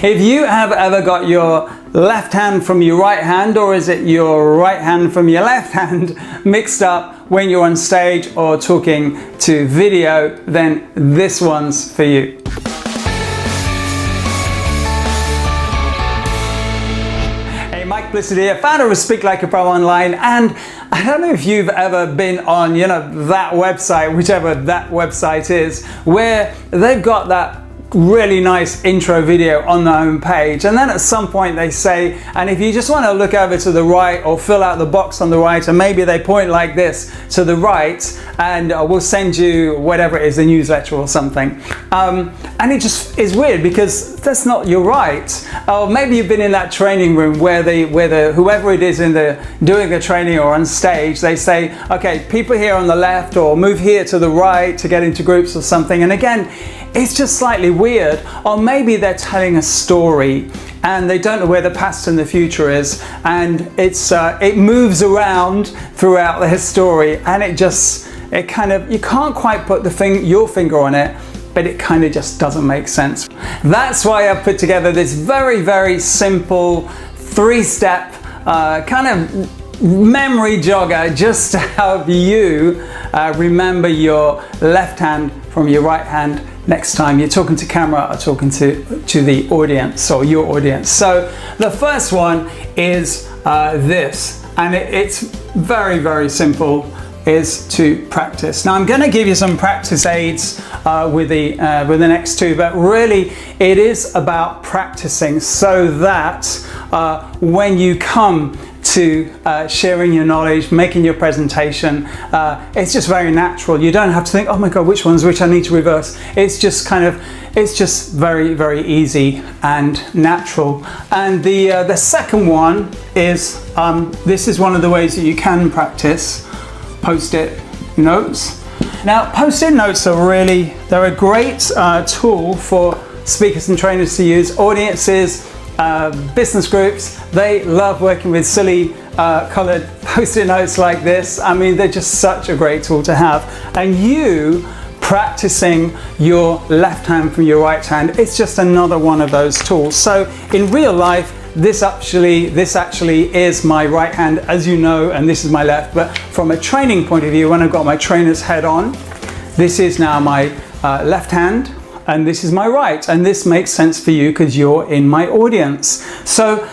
If you have ever got your left hand from your right hand, or is it your right hand from your left hand mixed up when you're on stage or talking to video, then this one's for you. Hey, Mike Blissett here, founder of Speak Like a Pro Online, and I don't know if you've ever been on, that website, whichever that website is, where they've got that really nice intro video on the home page, and then at some point they say, and if you just want to look over to the right or fill out the box on the right, and maybe they point like this to the right, and we'll send you whatever it is, a newsletter or something, and it just is weird because that's not your right. Or maybe you've been in that training room where whoever it is doing the training or on stage, they say, okay, people here on the left, or move here to the right to get into groups or something, and again, it's just slightly weird. Or maybe they're telling a story and they don't know where the past and the future is, and it moves around throughout their story, and you can't quite put your finger on it, but it kind of just doesn't make sense. That's why I've put together this very, very simple 3-step kind of memory jogger just to help you remember your left hand from your right hand next time you're talking to camera or talking to the audience or your audience. So the first one is this, and it's very, very simple, is to practice. Now I'm going to give you some practice aids with the next two, but really it is about practicing so that when you come to sharing your knowledge, making your presentation, it's just very natural. You don't have to think, oh my God, which one's which, I need to reverse. It's just very, very easy and natural. And the second one is, this is one of the ways that you can practice Post-it notes. Now, Post-it notes they're a great tool for speakers and trainers to use. Audiences, business groups, they love working with silly colored Post-it notes like this. I mean, they're just such a great tool to have. And you practicing your left hand from your right hand, it's just another one of those tools. So in real life, this actually is my right hand, as you know, and this is my left. But from a training point of view, when I've got my trainer's head on, this is now my left hand, and this is my right, and this makes sense for you because you're in my audience. So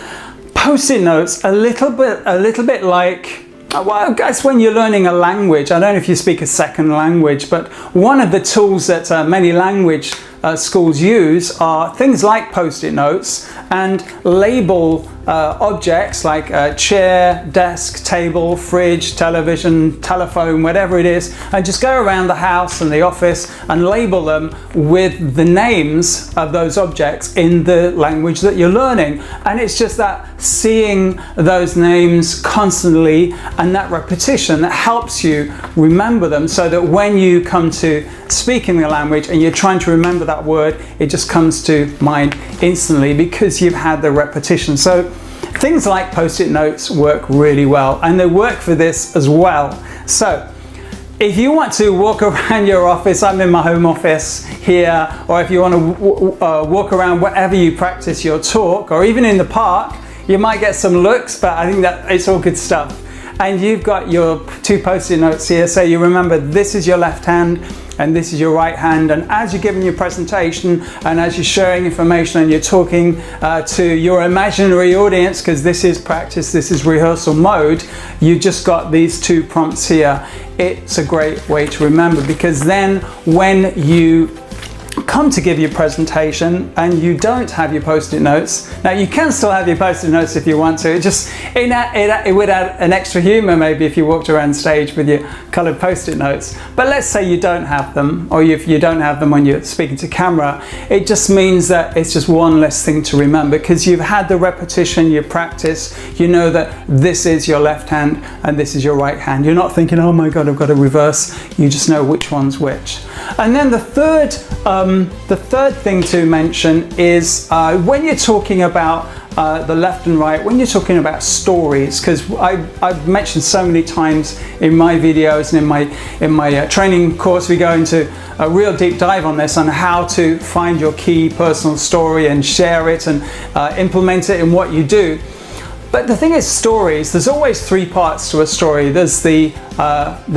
Post-it notes, a little bit like, well, I guess when you're learning a language, I don't know if you speak a second language, but one of the tools that many language schools use are things like Post-it notes, and label objects like a chair, desk, table, fridge, television, telephone, whatever it is, and just go around the house and the office and label them with the names of those objects in the language that you're learning. And it's just that seeing those names constantly and that repetition that helps you remember them, so that when you come to speaking the language and you're trying to remember that word, it just comes to mind instantly because you've had the repetition. So things like Post-it notes work really well, and they work for this as well. So if you want to walk around your office, I'm in my home office here, or if you want to walk around wherever you practice your talk, or even in the park, you might get some looks, but I think that it's all good stuff. And you've got your 2 Post-it notes here, so you remember this is your left hand and this is your right hand, and as you're giving your presentation and as you're sharing information and you're talking to your imaginary audience, because this is practice, this is rehearsal mode, you just got these 2 prompts here. It's a great way to remember, because then when you come to give your presentation and you don't have your Post-it notes, now you can still have your Post-it notes if you want to, it would add an extra humor maybe if you walked around stage with your colored Post-it notes. But let's say you don't have them, or if you don't have them when you're speaking to camera, it just means that it's just one less thing to remember, because you've had the repetition, you practice, you know that this is your left hand and this is your right hand. You're not thinking, oh my God, I've got to reverse. You just know which one's which. And then the third thing to mention is when you're talking about the left and right when you're talking about stories, because I've mentioned so many times in my videos and in my training course, we go into a real deep dive on this, on how to find your key personal story and share it and implement it in what you do. But the thing is, stories, there's always three parts to a story. There's the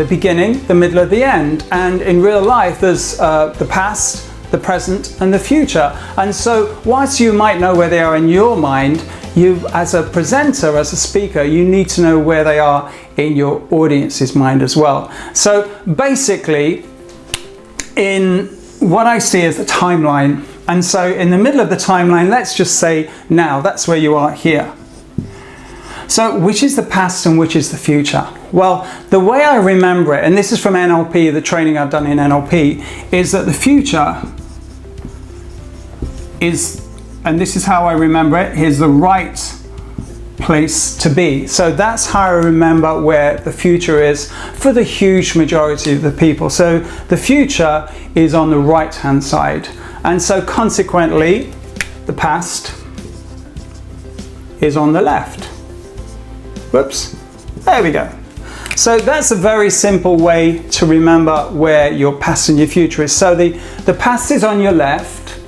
beginning, the middle, and the end. And in real life, there's the past, the present, and the future. And so whilst you might know where they are in your mind, you, as a presenter, as a speaker, you need to know where they are in your audience's mind as well. So basically, in what I see as a timeline, and so in the middle of the timeline, let's just say now, that's where you are here. So which is the past and which is the future? Well, the way I remember it, and this is from NLP, the training I've done in NLP, is that the future is, and this is how I remember it, is the right place to be. So that's how I remember where the future is for the huge majority of the people. So the future is on the right hand side, and so consequently the past is on the left. Whoops, there we go. So that's a very simple way to remember where your past and your future is. So the past is on your left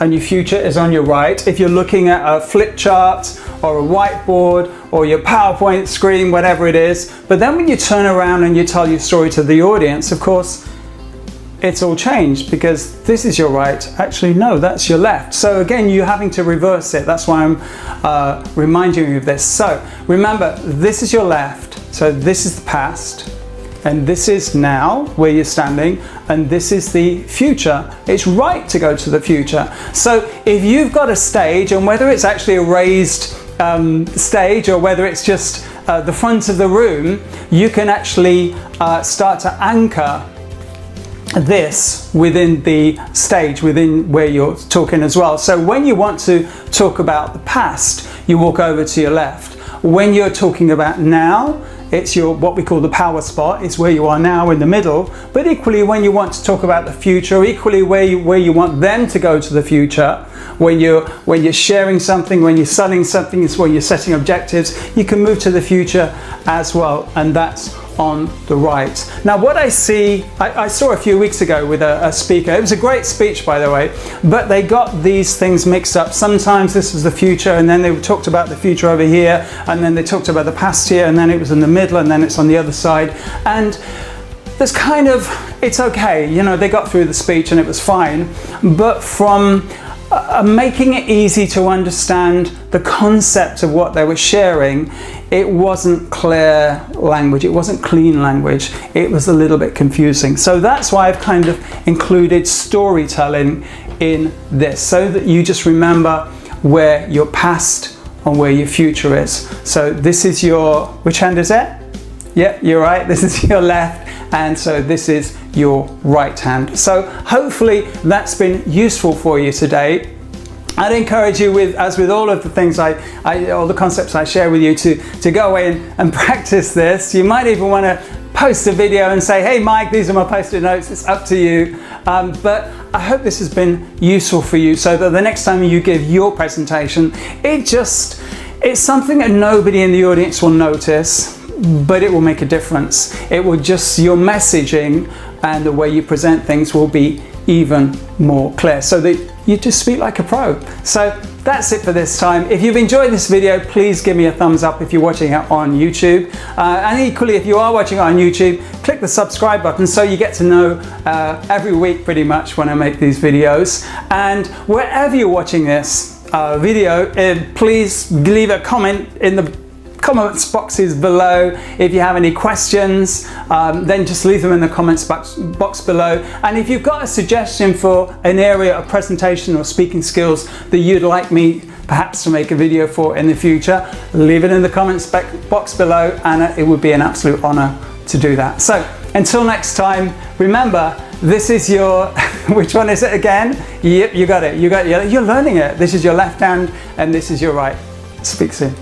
and your future is on your right. If you're looking at a flip chart or a whiteboard or your PowerPoint screen, whatever it is. But then when you turn around and you tell your story to the audience, of course, it's all changed, because this is your right. Actually, no, that's your left. So again, you're having to reverse it. That's why I'm reminding you of this. So remember, this is your left. So this is the past, and this is now where you're standing, and this is the future. It's right to go to the future. So if you've got a stage, and whether it's actually a raised stage or whether it's just the front of the room, you can actually start to anchor this within the stage, within where you're talking as well. So when you want to talk about the past, you walk over to your left. When you're talking about now, it's your, what we call the power spot. It's where you are now in the middle. But equally, when you want to talk about the future, equally where you want them to go to the future, when you're sharing something, when you're selling something, it's when you're setting objectives, you can move to the future as well, and that's on the right. Now what I see, I saw a few weeks ago with a speaker. It was a great speech, by the way, but they got these things mixed up. Sometimes this was the future, and then they talked about the future over here, and then they talked about the past here, and then it was in the middle, and then it's on the other side. And there's kind of, it's okay, you know, they got through the speech and it was fine, but from making it easy to understand the concept of what they were sharing, it wasn't clear language, it wasn't clean language, it was a little bit confusing. So that's why I've kind of included storytelling in this, so that you just remember where your past and where your future is. So this is your, which hand is it? Yeah, you're right, this is your left, and so this is your right hand. So hopefully that's been useful for you today. I'd encourage you, as with all of the things all the concepts I share with you, to go away and practice this. You might even want to post a video and say, hey Mike, these are my post-it notes, it's up to you. But I hope this has been useful for you, so that the next time you give your presentation, it's something that nobody in the audience will notice, but it will make a difference. It will just, your messaging and the way you present things will be even more clear, so that you just speak like a pro. So that's it for this time. If you've enjoyed this video, please give me a thumbs up if you're watching it on YouTube. And equally, if you are watching it on YouTube, click the subscribe button so you get to know every week pretty much when I make these videos. And wherever you're watching this video, please leave a comment in the comments boxes below. If you have any questions, then just leave them in the comments box below. And if you've got a suggestion for an area of presentation or speaking skills that you'd like me perhaps to make a video for in the future, leave it in the comments box below, and it would be an absolute honor to do that. So until next time, remember, this is your which one is it again? Yep, you got it, you're learning it. This is your left hand and this is your right. Speak soon.